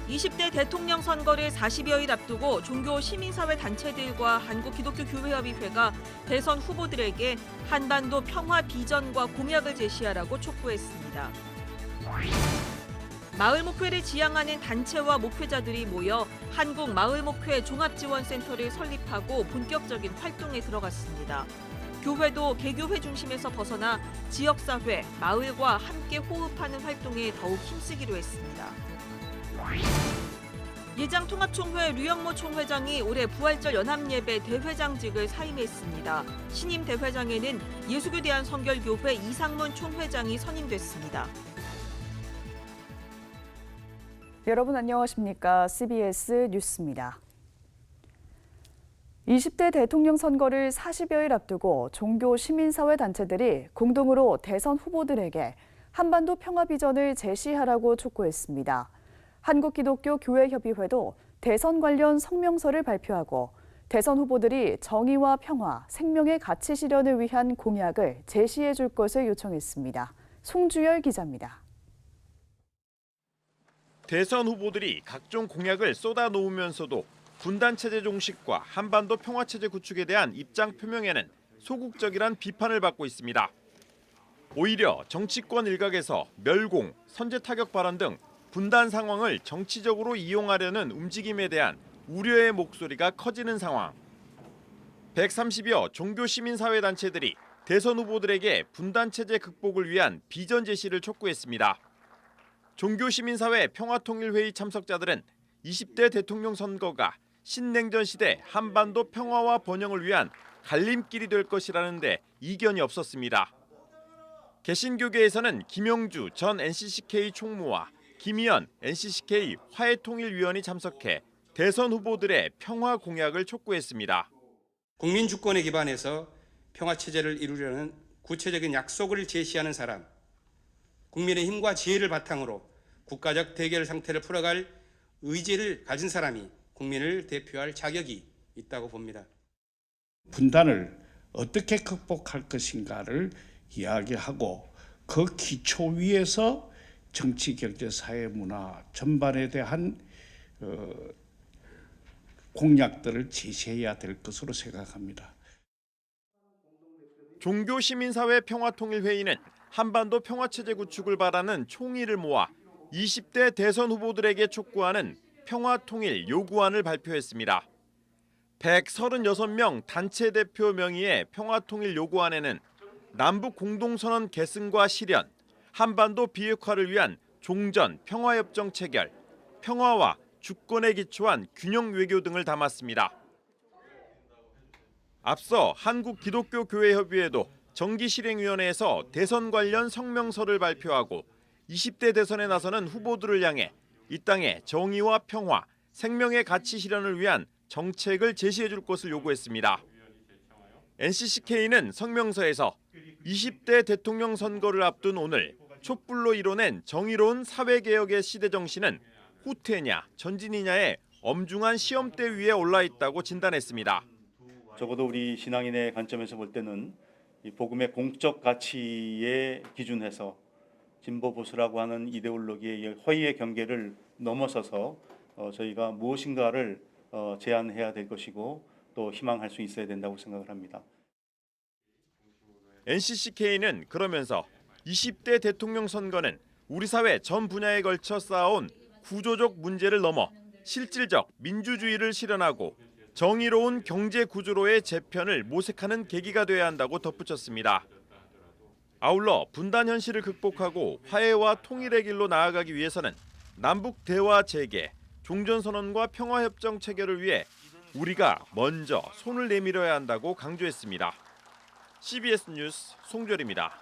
20대 대통령 선거를 40여일 앞두고 종교 시민사회 단체들과 한국기독교교회협의회가 대선 후보들에게 한반도 평화 비전과 공약을 제시하라고 촉구했습니다. 마을 목회를 지향하는 단체와 목회자들이 모여 한국 마을 목회 종합지원센터를 설립하고 본격적인 활동에 들어갔습니다. 교회도 개교회 중심에서 벗어나 지역사회, 마을과 함께 호흡하는 활동에 더욱 힘쓰기로 했습니다. 예장통합총회 류영모 총회장이 올해 부활절 연합예배 대회장직을 사임했습니다. 신임 대회장에는 예수교 대한성결교회 이상문 총회장이 선임됐습니다. 여러분 안녕하십니까? CBS 뉴스입니다. 20대 대통령 선거를 40여일 앞두고 종교 시민사회 단체들이 공동으로 대선 후보들에게 한반도 평화 비전을 제시하라고 촉구했습니다. 한국기독교교회협의회도 대선 관련 성명서를 발표하고 대선 후보들이 정의와 평화, 생명의 가치 실현을 위한 공약을 제시해 줄 것을 요청했습니다. 송주열 기자입니다. 대선 후보들이 각종 공약을 쏟아놓으면서도 분단체제 종식과 한반도 평화체제 구축에 대한 입장 표명에는 소극적이란 비판을 받고 있습니다. 오히려 정치권 일각에서 멸공, 선제 타격 발언 등 분단 상황을 정치적으로 이용하려는 움직임에 대한 우려의 목소리가 커지는 상황. 130여 종교 시민사회 단체들이 대선 후보들에게 분단체제 극복을 위한 비전 제시를 촉구했습니다. 종교시민사회 평화통일회의 참석자들은 20대 대통령 선거가 신냉전 시대 한반도 평화와 번영을 위한 갈림길이 될 것이라는데 이견이 없었습니다. 개신교계에서는 김영주 전 NCCK 총무와 김희연 NCCK 화해통일위원이 참석해 대선 후보들의 평화 공약을 촉구했습니다. 국민 주권에 기반해서 평화체제를 이루려는 구체적인 약속을 제시하는 사람, 국민의 힘과 지혜를 바탕으로 국가적 대결 상태를 풀어갈 의지를 가진 사람이 국민을 대표할 자격이 있다고 봅니다. 분단을 어떻게 극복할 것인가를 이야기하고 그 기초 위에서 정치, 경제, 사회, 문화 전반에 대한 공약들을 제시해야 될 것으로 생각합니다. 종교시민사회 평화통일회의는 한반도 평화체제 구축을 바라는 총의를 모아 20대 대선 후보들에게 촉구하는 평화통일 요구안을 발표했습니다. 136명 단체 대표 명의의 평화통일 요구안에는 남북 공동선언 계승과 실현, 한반도 비핵화를 위한 종전 평화협정 체결, 평화와 주권에 기초한 균형 외교 등을 담았습니다. 앞서 한국기독교교회협의회도 정기실행위원회에서 대선 관련 성명서를 발표하고 20대 대선에 나서는 후보들을 향해 이 땅의 정의와 평화, 생명의 가치 실현을 위한 정책을 제시해 줄 것을 요구했습니다. NCCK는 성명서에서 20대 대통령 선거를 앞둔 오늘 촛불로 이뤄낸 정의로운 사회개혁의 시대 정신은 후퇴냐 전진이냐의 엄중한 시험대 위에 올라 있다고 진단했습니다. 적어도 우리 신앙인의 관점에서 볼 때는 이 복음의 공적 가치에 기준해서 진보 보수라고 하는 이데올로기의 허위의 경계를 넘어서서 저희가 무엇인가를 제안해야 될 것이고 또 희망할 수 있어야 된다고 생각을 합니다. NCCK는 그러면서 20대 대통령 선거는 우리 사회 전 분야에 걸쳐 쌓아온 구조적 문제를 넘어 실질적 민주주의를 실현하고 정의로운 경제 구조로의 재편을 모색하는 계기가 돼야 한다고 덧붙였습니다. 아울러 분단 현실을 극복하고 화해와 통일의 길로 나아가기 위해서는 남북 대화 재개, 종전선언과 평화협정 체결을 위해 우리가 먼저 손을 내밀어야 한다고 강조했습니다. CBS 뉴스 송별입니다.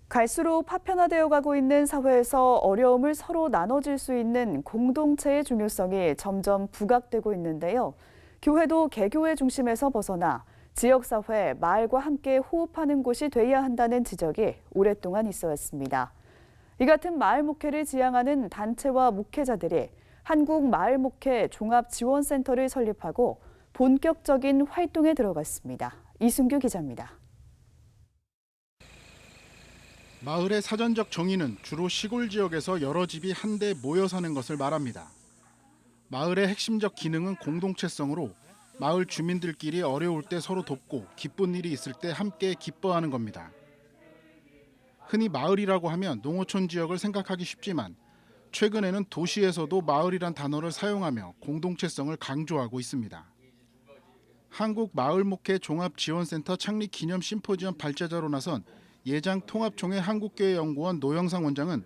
갈수록 파편화되어 가고 있는 사회에서 어려움을 서로 나눠줄 수 있는 공동체의 중요성이 점점 부각되고 있는데요. 교회도 개교회 중심에서 벗어나 지역사회, 마을과 함께 호흡하는 곳이 돼야 한다는 지적이 오랫동안 있어 왔습니다. 이 같은 마을 목회를 지향하는 단체와 목회자들이 한국마을목회 종합지원센터를 설립하고 본격적인 활동에 들어갔습니다. 이순규 기자입니다. 마을의 사전적 정의는 주로 시골 지역에서 여러 집이 한데 모여 사는 것을 말합니다. 마을의 핵심적 기능은 공동체성으로 마을 주민들끼리 어려울 때 서로 돕고 기쁜 일이 있을 때 함께 기뻐하는 겁니다. 흔히 마을이라고 하면 농어촌 지역을 생각하기 쉽지만 최근에는 도시에서도 마을이란 단어를 사용하며 공동체성을 강조하고 있습니다. 한국마을목회 종합지원센터 창립 기념 심포지엄 발제자로 나선 예장통합총회 한국교회연구원 노영상 원장은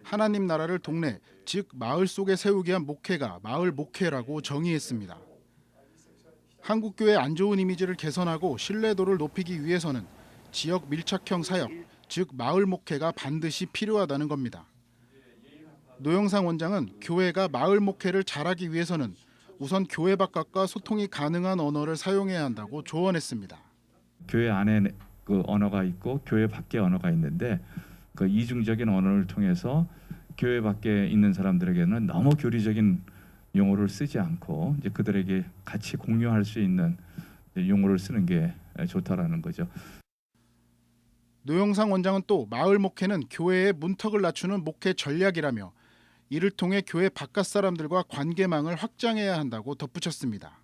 하나님 나라를 동네, 즉 마을 속에 세우기 위한 목회가 마을 목회라고 정의했습니다. 한국교회의 안 좋은 이미지를 개선하고 신뢰도를 높이기 위해서는 지역 밀착형 사역, 즉 마을 목회가 반드시 필요하다는 겁니다. 노영상 원장은 교회가 마을 목회를 잘하기 위해서는 우선 교회 바깥과 소통이 가능한 언어를 사용해야 한다고 조언했습니다. 교회 안에 그 언어가 있고 교회 밖에 언어가 있는데 그 이중적인 언어를 통해서 교회 밖에 있는 사람들에게는 너무 교리적인 용어를 쓰지 않고 이제 그들에게 같이 공유할 수 있는 용어를 쓰는 게 좋다라는 거죠. 노영상 원장은 또 마을 목회는 교회의 문턱을 낮추는 목회 전략이라며 이를 통해 교회 바깥 사람들과 관계망을 확장해야 한다고 덧붙였습니다.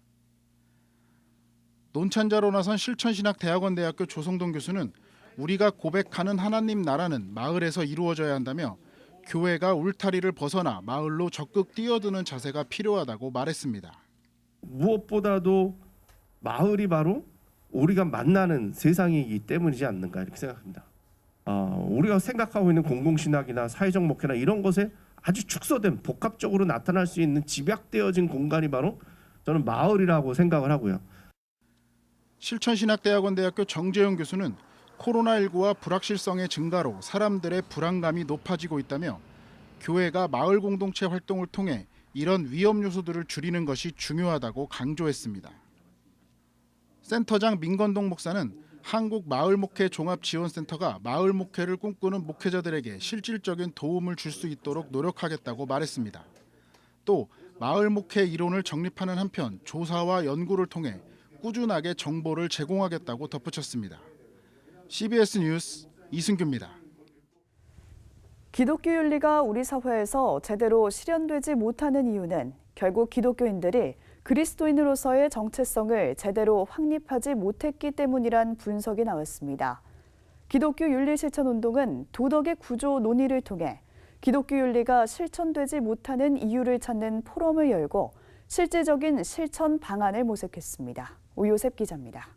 논찬자로 나선 실천신학대학원대학교 조성동 교수는 우리가 고백하는 하나님 나라는 마을에서 이루어져야 한다며 교회가 울타리를 벗어나 마을로 적극 뛰어드는 자세가 필요하다고 말했습니다. 무엇보다도 마을이 바로 우리가 만나는 세상이기 때문이지 않는가 이렇게 생각합니다. 우리가 생각하고 있는 공동신학이나 사회적 목회나 이런 것에 아주 축소된 복합적으로 나타날 수 있는 집약되어진 공간이 바로 저는 마을이라고 생각을 하고요. 실천신학대학원대학교 정재영 교수는 코로나19와 불확실성의 증가로 사람들의 불안감이 높아지고 있다며 교회가 마을 공동체 활동을 통해 이런 위험 요소들을 줄이는 것이 중요하다고 강조했습니다. 센터장 민건동 목사는 한국마을목회종합지원센터가 마을 목회를 꿈꾸는 목회자들에게 실질적인 도움을 줄 수 있도록 노력하겠다고 말했습니다. 또 마을 목회 이론을 정립하는 한편 조사와 연구를 통해 꾸준하게 정보를 제공하겠다고 덧붙였습니다. CBS 뉴스 이승규입니다. 기독교 윤리가 우리 사회에서 제대로 실현되지 못하는 이유는 결국 기독교인들이 그리스도인으로서의 정체성을 제대로 확립하지 못했기 때문이란 분석이 나왔습니다. 기독교 윤리 실천 운동은 도덕의 구조 논의를 통해 기독교 윤리가 실천되지 못하는 이유를 찾는 포럼을 열고 실질적인 실천 방안을 모색했습니다. 오요셉 기자입니다.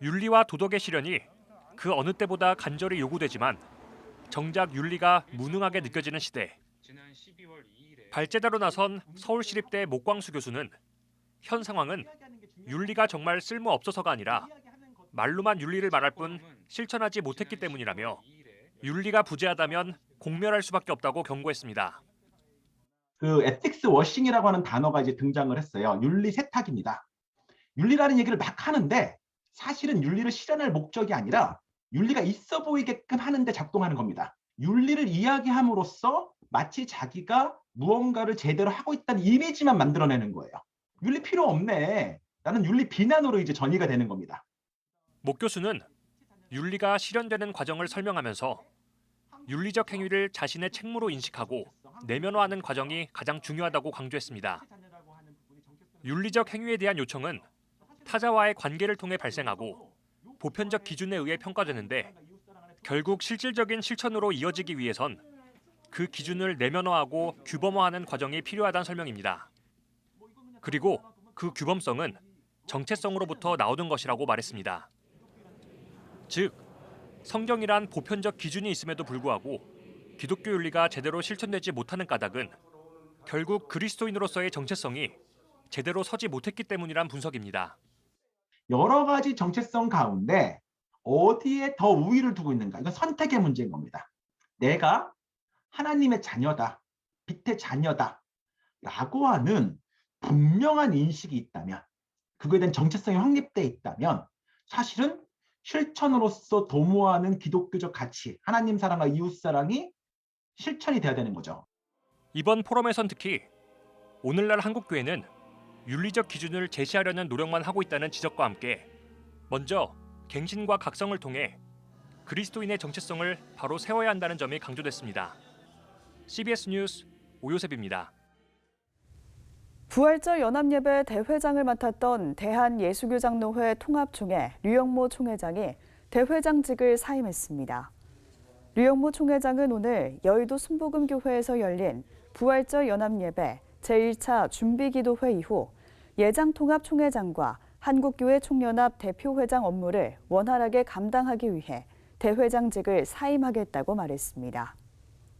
윤리와 도덕의 실현이 그 어느 때보다 간절히 요구되지만 정작 윤리가 무능하게 느껴지는 시대. 발제자로 나선 서울시립대 목광수 교수는 현 상황은 윤리가 정말 쓸모없어서가 아니라 말로만 윤리를 말할 뿐 실천하지 못했기 때문이라며 윤리가 부재하다면 공멸할 수밖에 없다고 경고했습니다. 그 에틱스 워싱이라고 하는 단어가 이제 등장을 했어요. 윤리 세탁입니다. 윤리라는 얘기를 막 하는데 사실은 윤리를 실현할 목적이 아니라 윤리가 있어 보이게끔 하는데 작동하는 겁니다. 윤리를 이야기함으로써 마치 자기가 무언가를 제대로 하고 있다는 이미지만 만들어내는 거예요. 윤리 필요 없네. 나는 윤리 비난으로 이제 전이가 되는 겁니다. 목 교수는 윤리가 실현되는 과정을 설명하면서 윤리적 행위를 자신의 책무로 인식하고 내면화하는 과정이 가장 중요하다고 강조했습니다. 윤리적 행위에 대한 요청은 타자와의 관계를 통해 발생하고 보편적 기준에 의해 평가되는데 결국 실질적인 실천으로 이어지기 위해선 그 기준을 내면화하고 규범화하는 과정이 필요하다는 설명입니다. 그리고 그 규범성은 정체성으로부터 나오는 것이라고 말했습니다. 즉, 성경이란 보편적 기준이 있음에도 불구하고 기독교 윤리가 제대로 실천되지 못하는 까닭은 결국 그리스도인으로서의 정체성이 제대로 서지 못했기 때문이란 분석입니다. 여러 가지 정체성 가운데 어디에 더 우위를 두고 있는가? 이건 선택의 문제인 겁니다. 내가 하나님의 자녀다, 빛의 자녀다 라고 하는 분명한 인식이 있다면, 그거에 대한 정체성이 확립돼 있다면 사실은 실천으로서 도모하는 기독교적 가치, 하나님 사랑과 이웃 사랑이 실천이 돼야 되는 거죠. 이번 포럼에선 특히 오늘날 한국교회는 윤리적 기준을 제시하려는 노력만 하고 있다는 지적과 함께 먼저 갱신과 각성을 통해 그리스도인의 정체성을 바로 세워야 한다는 점이 강조됐습니다. CBS 뉴스 오요셉입니다. 부활절 연합예배 대회장을 맡았던 대한예수교장로회 통합총회 류영모 총회장이 대회장직을 사임했습니다. 류영모 총회장은 오늘 여의도 순복음교회에서 열린 부활절 연합예배 제1차 준비기도회 이후 예장통합총회장과 한국교회 총연합 대표회장 업무를 원활하게 감당하기 위해 대회장직을 사임하겠다고 말했습니다.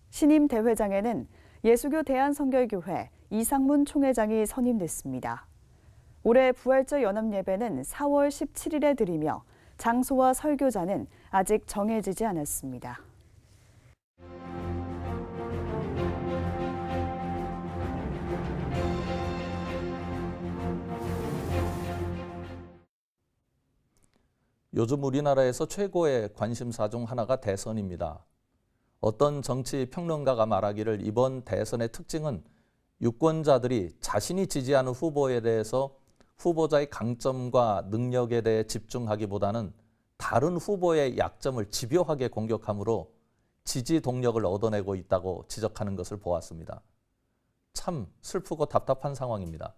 신임 대회장에는 예수교 대한성결교회 이상문 총회장이 선임됐습니다. 올해 부활절 연합예배는 4월 17일에 드리며 장소와 설교자는 아직 정해지지 않았습니다. 요즘 우리나라에서 최고의 관심사 중 하나가 대선입니다. 어떤 정치 평론가가 말하기를 이번 대선의 특징은 유권자들이 자신이 지지하는 후보에 대해서 후보자의 강점과 능력에 대해 집중하기보다는 다른 후보의 약점을 집요하게 공격함으로 지지 동력을 얻어내고 있다고 지적하는 것을 보았습니다. 참 슬프고 답답한 상황입니다.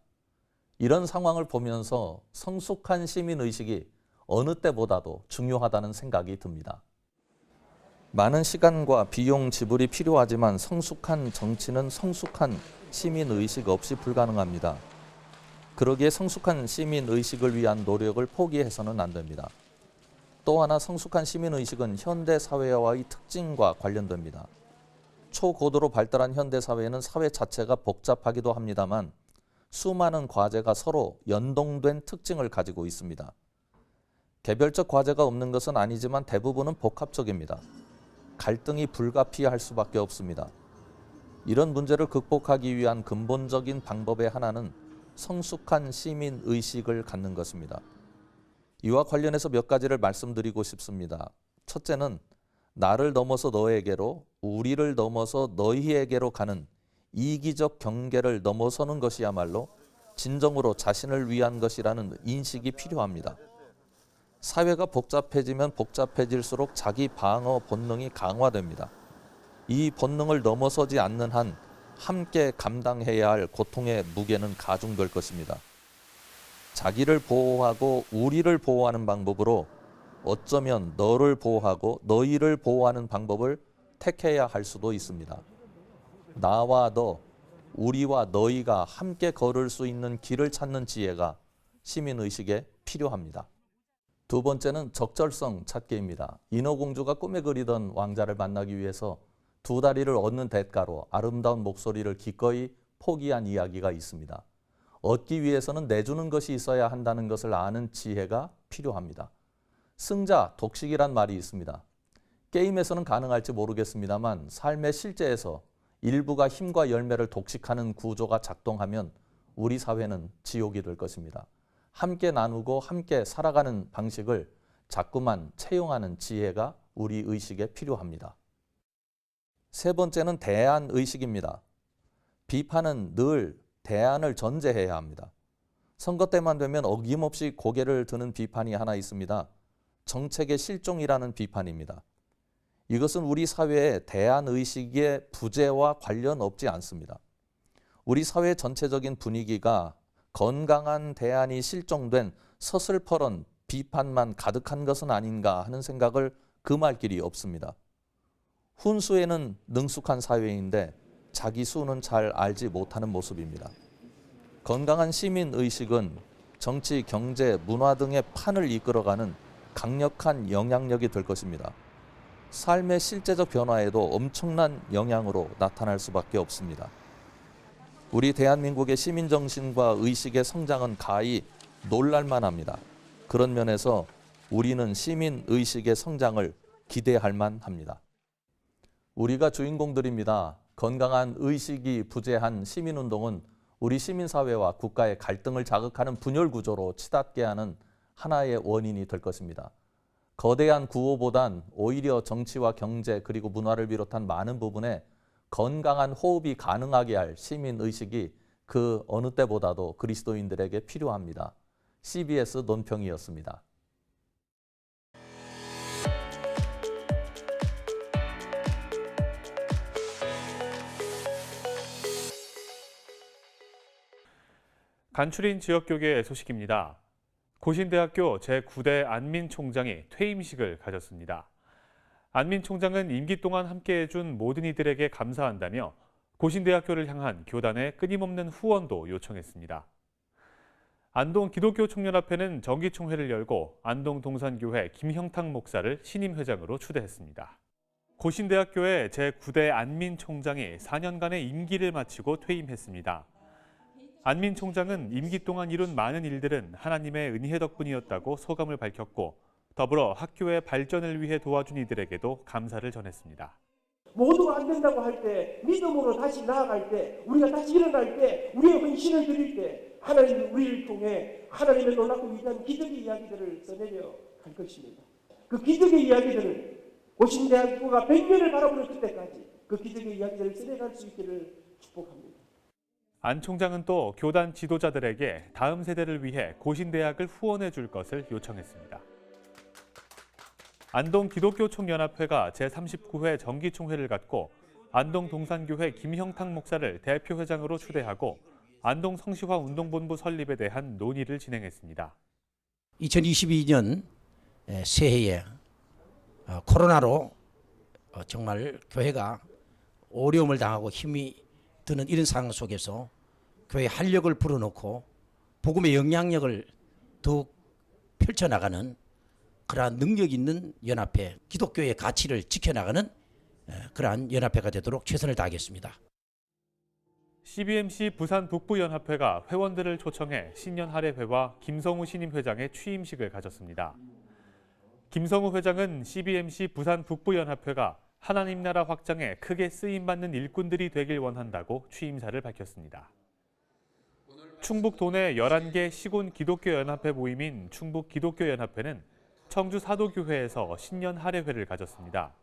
이런 상황을 보면서 성숙한 시민의식이 어느 때보다도 중요하다는 생각이 듭니다. 많은 시간과 비용 지불이 필요하지만 성숙한 정치는 성숙한 시민의식 없이 불가능합니다. 그러기에 성숙한 시민의식을 위한 노력을 포기해서는 안 됩니다. 또 하나 성숙한 시민의식은 현대사회와의 특징과 관련됩니다. 초고도로 발달한 현대사회에는 사회 자체가 복잡하기도 합니다만 수많은 과제가 서로 연동된 특징을 가지고 있습니다. 개별적 과제가 없는 것은 아니지만 대부분은 복합적입니다. 갈등이 불가피할 수밖에 없습니다. 이런 문제를 극복하기 위한 근본적인 방법의 하나는 성숙한 시민의식을 갖는 것입니다. 이와 관련해서 몇 가지를 말씀드리고 싶습니다. 첫째는 나를 넘어서 너에게로, 우리를 넘어서 너희에게로 가는 이기적 경계를 넘어서는 것이야말로 진정으로 자신을 위한 것이라는 인식이 필요합니다. 사회가 복잡해지면 복잡해질수록 자기 방어 본능이 강화됩니다. 이 본능을 넘어서지 않는 한 함께 감당해야 할 고통의 무게는 가중될 것입니다. 자기를 보호하고 우리를 보호하는 방법으로 어쩌면 너를 보호하고 너희를 보호하는 방법을 택해야 할 수도 있습니다. 나와 너, 우리와 너희가 함께 걸을 수 있는 길을 찾는 지혜가 시민의식에 필요합니다. 두 번째는 적절성 찾기입니다. 인어공주가 꿈에 그리던 왕자를 만나기 위해서 두 다리를 얻는 대가로 아름다운 목소리를 기꺼이 포기한 이야기가 있습니다. 얻기 위해서는 내주는 것이 있어야 한다는 것을 아는 지혜가 필요합니다. 승자, 독식이란 말이 있습니다. 게임에서는 가능할지 모르겠습니다만 삶의 실제에서 일부가 힘과 열매를 독식하는 구조가 작동하면 우리 사회는 지옥이 될 것입니다. 함께 나누고 함께 살아가는 방식을 자꾸만 채용하는 지혜가 우리 의식에 필요합니다. 세 번째는 대안의식입니다. 비판은 늘 대안을 전제해야 합니다. 선거 때만 되면 어김없이 고개를 드는 비판이 하나 있습니다. 정책의 실종이라는 비판입니다. 이것은 우리 사회의 대안의식의 부재와 관련 없지 않습니다. 우리 사회 전체적인 분위기가 건강한 대안이 실종된 서슬퍼런 비판만 가득한 것은 아닌가 하는 생각을 금할 길이 없습니다. 훈수에는 능숙한 사회인데 자기 수는 잘 알지 못하는 모습입니다. 건강한 시민의식은 정치, 경제, 문화 등의 판을 이끌어가는 강력한 영향력이 될 것입니다. 삶의 실제적 변화에도 엄청난 영향으로 나타날 수밖에 없습니다. 우리 대한민국의 시민정신과 의식의 성장은 가히 놀랄만합니다. 그런 면에서 우리는 시민의식의 성장을 기대할 만합니다. 우리가 주인공들입니다. 건강한 의식이 부재한 시민운동은 우리 시민사회와 국가의 갈등을 자극하는 분열 구조로 치닫게 하는 하나의 원인이 될 것입니다. 거대한 구호보단 오히려 정치와 경제 그리고 문화를 비롯한 많은 부분에 건강한 호흡이 가능하게 할 시민의식이 그 어느 때보다도 그리스도인들에게 필요합니다. CBS 논평이었습니다. 간추린 지역교계 소식입니다. 고신대학교 제9대 안민총장이 퇴임식을 가졌습니다. 안민총장은 임기 동안 함께해준 모든 이들에게 감사한다며 고신대학교를 향한 교단의 끊임없는 후원도 요청했습니다. 안동 기독교 총연합회는 정기총회를 열고 안동 동산교회 김형탁 목사를 신임 회장으로 추대했습니다. 고신대학교의 제9대 안민총장이 4년간의 임기를 마치고 퇴임했습니다. 안민총장은 임기 동안 이룬 많은 일들은 하나님의 은혜 덕분이었다고 소감을 밝혔고 더불어 학교의 발전을 위해 도와준 이들에게도 감사를 전했습니다. 모두가 안 된다고 할 때, 믿음으로 다시 나아갈 때, 우리가 다시 일어날 때, 우리의 헌신을 드릴 때 하나님이 우리를 통해 하나님의 놀랍고 위대한 기적의 이야기들을 써내려 갈 것입니다. 그 기적의 이야기들을 고신대학교가 100년을 바라보는 그때까지 그 기적의 이야기들을 써내갈 수 있기를 축복합니다. 안 총장은 또 교단 지도자들에게 다음 세대를 위해 고신대학을 후원해 줄 것을 요청했습니다. 안동 기독교 총연합회가 제39회 정기총회를 갖고 안동 동산교회 김형탁 목사를 대표회장으로 추대하고 안동 성시화 운동본부 설립에 대한 논의를 진행했습니다. 2022년 새해에 코로나로 정말 교회가 어려움을 당하고 힘이 드는 이런 상황 속에서 교회의 활력을 불어넣고 복음의 영향력을 더욱 펼쳐나가는 그러한 능력 있는 연합회, 기독교의 가치를 지켜나가는 그러한 연합회가 되도록 최선을 다하겠습니다. CBMC 부산 북부연합회가 회원들을 초청해 신년 할애회와 김성우 신임 회장의 취임식을 가졌습니다. 김성우 회장은 CBMC 부산 북부연합회가 하나님 나라 확장에 크게 쓰임받는 일꾼들이 되길 원한다고 취임사를 밝혔습니다. 충북 도내 11개 시군 기독교연합회 모임인 충북기독교연합회는 청주 사도교회에서 신년 할애회를 가졌습니다.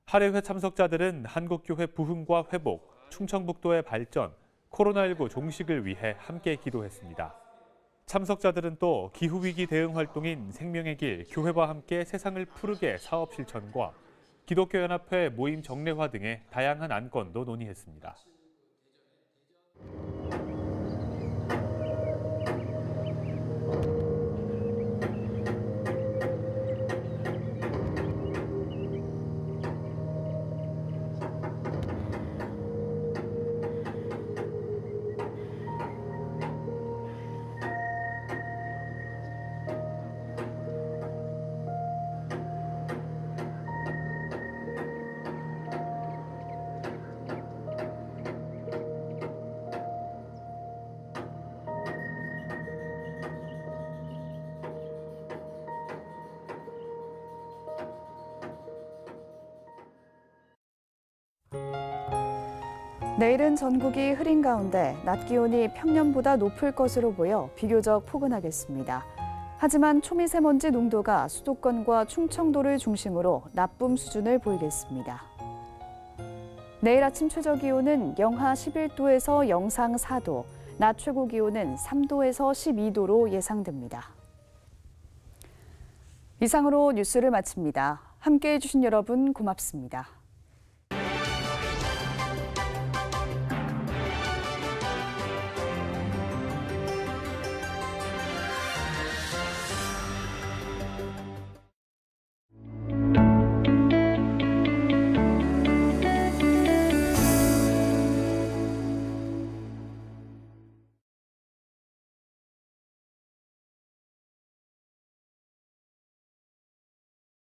할애회 참석자들은 한국교회 부흥과 회복, 충청북도의 발전, 코로나19 종식을 위해 함께 기도했습니다. 참석자들은 또 기후위기 대응 활동인 생명의 길, 교회와 함께 세상을 푸르게 사업 실천과 기독교연합회 모임 정례화 등의 다양한 안건도 논의했습니다. 내일은 전국이 흐린 가운데 낮 기온이 평년보다 높을 것으로 보여 비교적 포근하겠습니다. 하지만 초미세먼지 농도가 수도권과 충청도를 중심으로 나쁨 수준을 보이겠습니다. 내일 아침 최저 기온은 영하 11도에서 영상 4도, 낮 최고 기온은 3도에서 12도로 예상됩니다. 이상으로 뉴스를 마칩니다. 함께해 주신 여러분 고맙습니다.